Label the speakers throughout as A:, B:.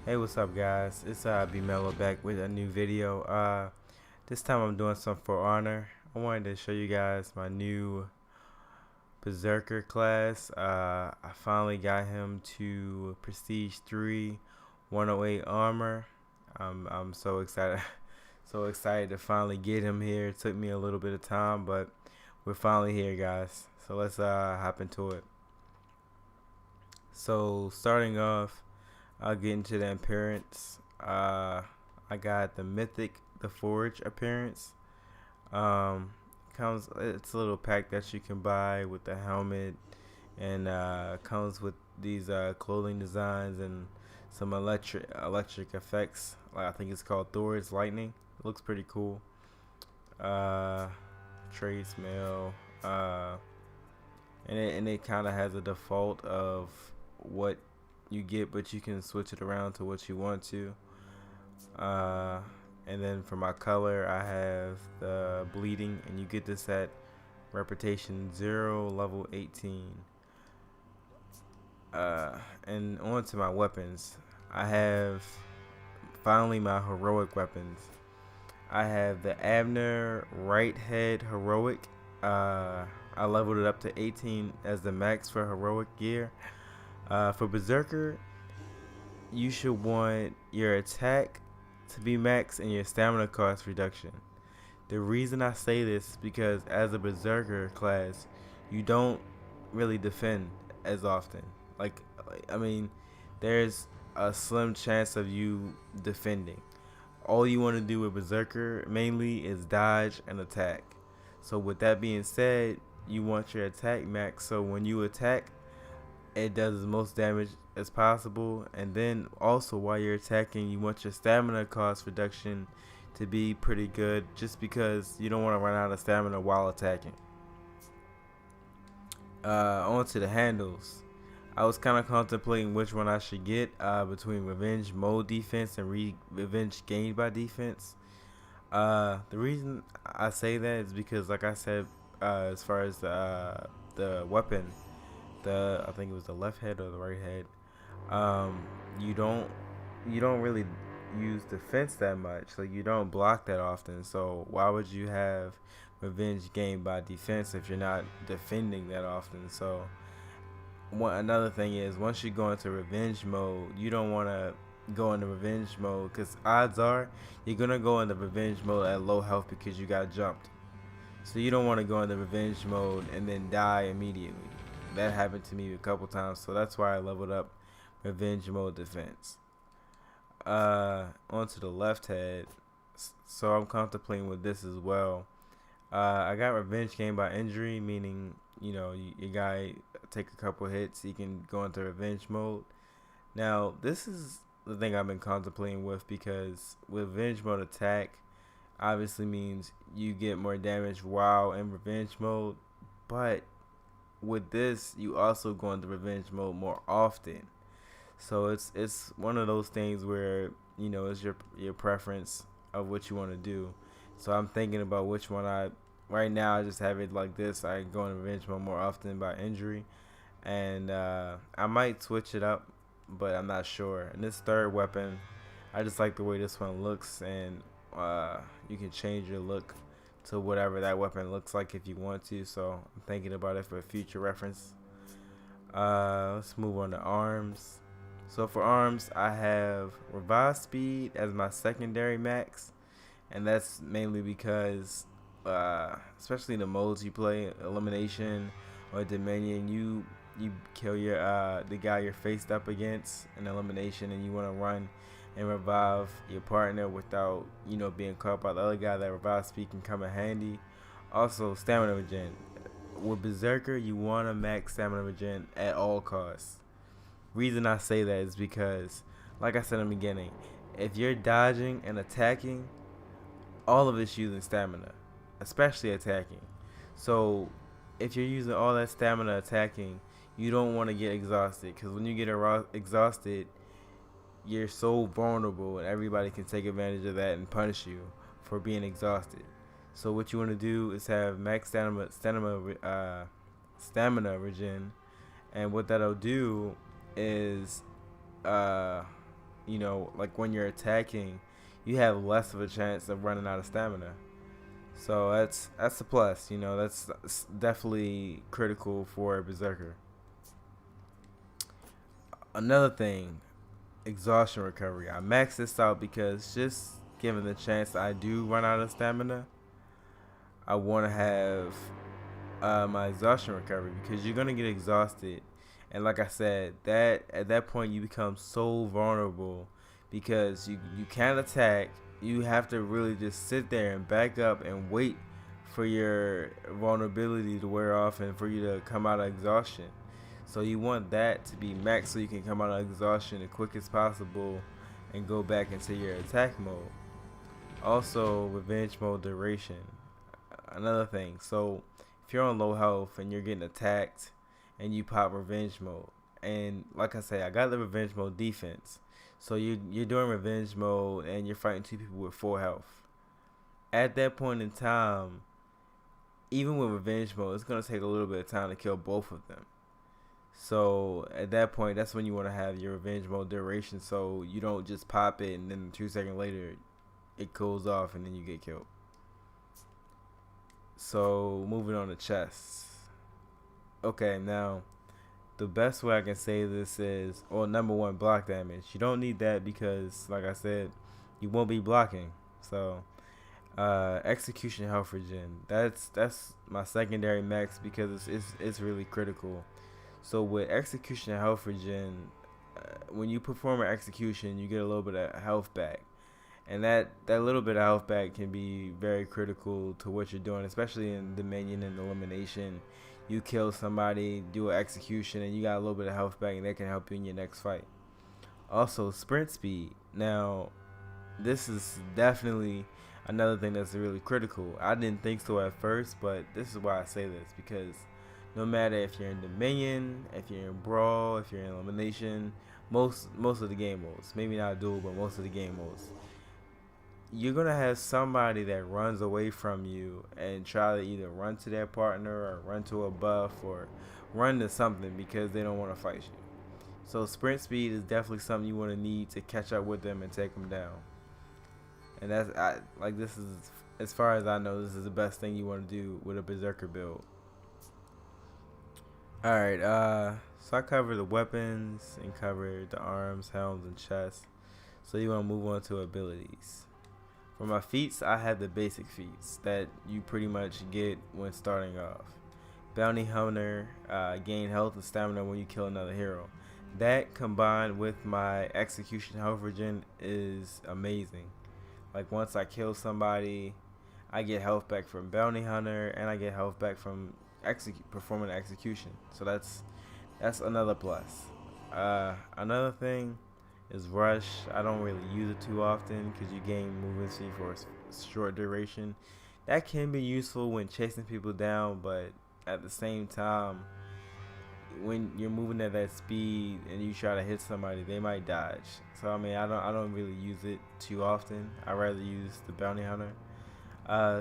A: Hey, what's up, guys? It's B Mello back with a new video. This time I'm doing something for honor. I wanted to show you guys my new Berserker class. I finally got him to Prestige 3, 108 armor. I'm so excited, so excited to finally get him here. It took me a little bit of time, but we're finally here, guys. So let's hop into it. So starting off, I'll get into the appearance. I got the Mythic, the Forge appearance. Um, it's a little pack that you can buy with the helmet, and comes with these clothing designs and some electric effects. Like I think it's called Thor's Lightning. It looks pretty cool. Uh, Trace mail. And it kind of has a default of what you get, but you can switch it around to what you want to. Uh, and then for my color, I have the bleeding, and you get this at reputation 0, level 18. And on to my weapons. I have finally my heroic weapons. I have the Abner right head heroic. I leveled it up to 18 as the max for heroic gear. For Berserker, you should want your attack to be max and your stamina cost reduction. The reason I say this is because as a Berserker class, you don't really defend as often. Like, I mean, there's a slim chance of you defending. All you want to do with Berserker mainly is dodge and attack. So with that being said, you want your attack max, so when you attack, it does as most damage as possible. And then also while you're attacking, you want your stamina cost reduction to be pretty good, just because you don't want to run out of stamina while attacking. On to the handles. I was kind of contemplating which one I should get between revenge mode defense and revenge gained by defense. The reason I say that is because, like I said, as far as the weapon, I think it was the left head or the right head. Um, you don't really use defense that much. Like you don't block that often. So why would you have revenge gained by defense if you're not defending that often? So another thing is, once you go into revenge mode, you don't want to go into revenge mode because odds are you're gonna go into revenge mode at low health because you got jumped. So you don't want to go into revenge mode and then die immediately. That happened to me a couple times, so that's why I leveled up revenge mode defense. Onto the left head. So I'm contemplating with this as well. I got revenge gained by injury, meaning your guy take a couple hits, he can go into revenge mode. Now this is the thing I've been contemplating with, because with revenge mode attack obviously means you get more damage while in revenge mode, but with this you also go into revenge mode more often. So it's one of those things where it's your preference of what you want to do. So I'm thinking about which one I right now. I just have it like this. I go in revenge mode more often by injury, and I might switch it up, but I'm not sure. And this third weapon, I just like the way this one looks, and you can change your look to whatever that weapon looks like if you want to. So I'm thinking about it for future reference. Let's move on to arms. So for arms, I have revive speed as my secondary max, and that's mainly because, especially the modes you play, elimination or dominion, you kill your the guy you're faced up against in elimination, and you want to run and revive your partner without being caught by the other guy. That revive speed can come in handy. Also, stamina regen. With Berserker, you want to max stamina regen at all costs. Reason I say that is because, like I said in the beginning, if you're dodging and attacking, all of it's using stamina, especially attacking. So if you're using all that stamina attacking, you don't want to get exhausted, because when you get exhausted, you're so vulnerable and everybody can take advantage of that and punish you for being exhausted. So what you want to do is have max stamina, regen, and what that'll do is, you know, like when you're attacking, you have less of a chance of running out of stamina. So that's a plus. You know, that's definitely critical for a berserker. Another thing, exhaustion recovery. I max this out because just given the chance I do run out of stamina, I want to have my exhaustion recovery because you're gonna get exhausted, and like I said, that at that point you become so vulnerable because you can't attack. You have to really just sit there and back up and wait for your vulnerability to wear off and for you to come out of exhaustion. So you want that to be max so you can come out of exhaustion as quick as possible and go back into your attack mode. Also, revenge mode duration. Another thing. So if you're on low health and you're getting attacked and you pop revenge mode, and like I say, I got the revenge mode defense. So you're doing revenge mode and you're fighting two people with full health. At that point in time, even with revenge mode, it's gonna take a little bit of time to kill both of them. So at that point, that's when you want to have your revenge mode duration, so you don't just pop it and then 2 seconds later it cools off and then you get killed. So moving on to chests. Okay, now the best way I can say this is, well, number one, block damage. You don't need that because, like I said, you won't be blocking. So execution health regen. That's my secondary max because it's really critical. So with execution health regen, when you perform an execution, you get a little bit of health back, and that little bit of health back can be very critical to what you're doing, especially in Dominion and elimination. You kill somebody, do an execution, and you got a little bit of health back, and that can help you in your next fight. Also, sprint speed. Now, this is definitely another thing that's really critical. I didn't think so at first, but this is why I say this, because no matter if you're in Dominion, if you're in Brawl, if you're in Elimination, most of the game modes, maybe not Duel, but most of the game modes, you're gonna have somebody that runs away from you and try to either run to their partner or run to a buff or run to something because they don't want to fight you. So sprint speed is definitely something you want to need to catch up with them and take them down. And this is, as far as I know, this is the best thing you want to do with a Berserker build. Alright, so I covered the weapons and covered the arms, helms, and chests. So you want to move on to abilities. For my feats, I have the basic feats that you pretty much get when starting off. Bounty Hunter, gain health and stamina when you kill another hero. That combined with my execution health regen is amazing. Like once I kill somebody, I get health back from Bounty Hunter and I get health back from performing the execution. So that's another plus. Another thing is rush. I don't really use it too often because you gain movement speed for a short duration. That can be useful when chasing people down, but at the same time, when you're moving at that speed and you try to hit somebody, they might dodge. So I mean, I don't really use it too often. I rather use the Bounty Hunter.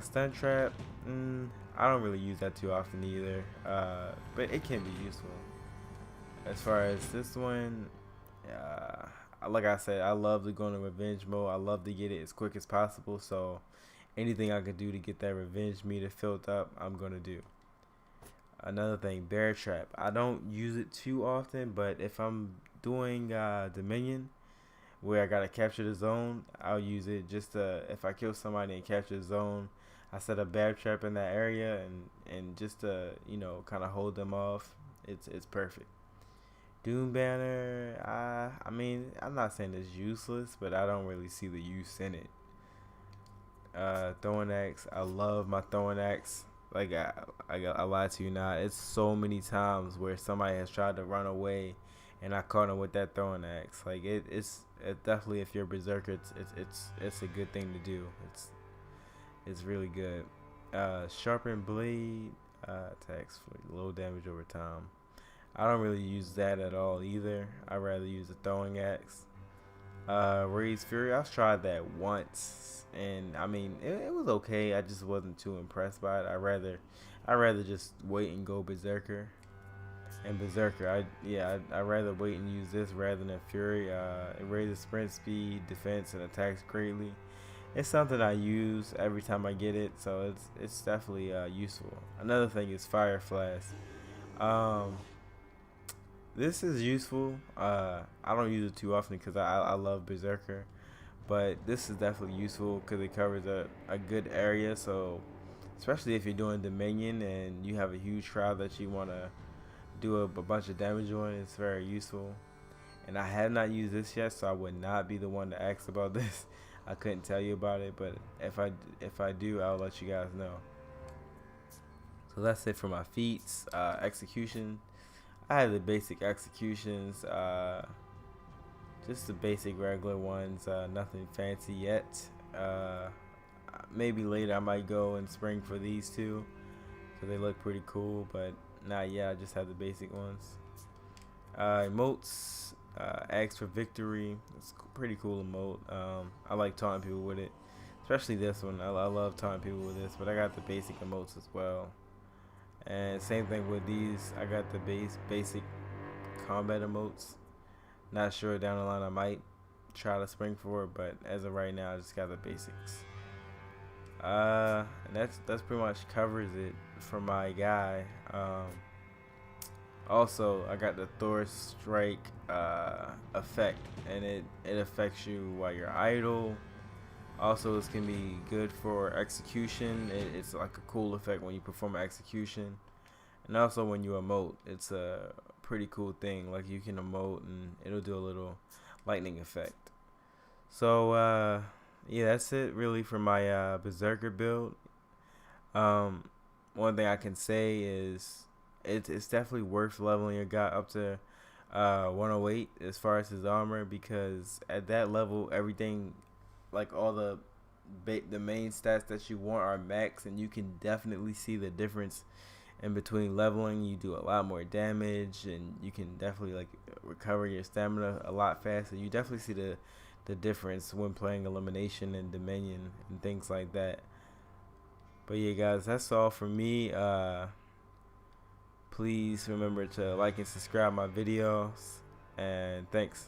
A: Stun trap, I don't really use that too often either. But it can be useful. As far as this one, like I said, I love to go into revenge mode. I love to get it as quick as possible. So anything I can do to get that revenge meter filled up, I'm gonna do. Another thing, bear trap. I don't use it too often, but if I'm doing Dominion, where I gotta capture the zone, I'll use it just to, if I kill somebody and capture the zone, I set a bear trap in that area and just to, you know, kind of hold them off. It's perfect. Doom Banner, I mean, I'm not saying it's useless, but I don't really see the use in it. Throwing axe, I love my throwing axe. Like I lied to you not. It's so many times where somebody has tried to run away, and I caught them with that throwing axe. Like it's definitely, if you're a berserker, it's a good thing to do. It's really good. Sharpened blade, attacks for low damage over time. I don't really use that at all either. I rather use a throwing axe. Raise Fury, I've tried that once, and I mean it was okay. I just wasn't too impressed by it. I rather just wait and go Berserker. and Berserker. I rather wait and use this rather than Fury. It raises sprint speed, defense, and attacks greatly. It's something I use every time I get it, so it's definitely useful. Another thing is Fire Flash. Um, this is useful. I don't use it too often because I love Berserker, but this is definitely useful because it covers a good area. So especially if you're doing Dominion and you have a huge crowd that you want to do a bunch of damage on, it's very useful. And I have not used this yet, so I would not be the one to ask about this. I couldn't tell you about it, but if I do, I'll let you guys know. So that's it for my feats. Execution. I have the basic executions, just the basic regular ones. Nothing fancy yet. Uh, Maybe later I might go and spring for these two because they look pretty cool, but not yet. I just have the basic ones. Emotes, ask for victory. It's a pretty cool emote. I like taunting people with it, especially this one. I love taunting people with this, but I got the basic emotes as well. And same thing with these. I got the basic combat emotes. Not sure down the line I might try to spring for it, but as of right now, I just got the basics. And that's pretty much covers it for my guy. Also, I got the Thor Strike effect, and it affects you while you're idle. Also, this can be good for execution. It's like a cool effect when you perform an execution, and also when you emote, it's a pretty cool thing. Like you can emote, and it'll do a little lightning effect. So yeah, that's it really for my Berserker build. Um, One thing I can say is it's definitely worth leveling your guy up to 108 as far as his armor, because at that level everything, like all the main stats that you want are max, and you can definitely see the difference in between leveling. You do a lot more damage, and you can definitely like recover your stamina a lot faster. You definitely see the difference when playing elimination and dominion and things like that. But yeah, guys, that's all for me. Please remember to like and subscribe my videos, and thanks.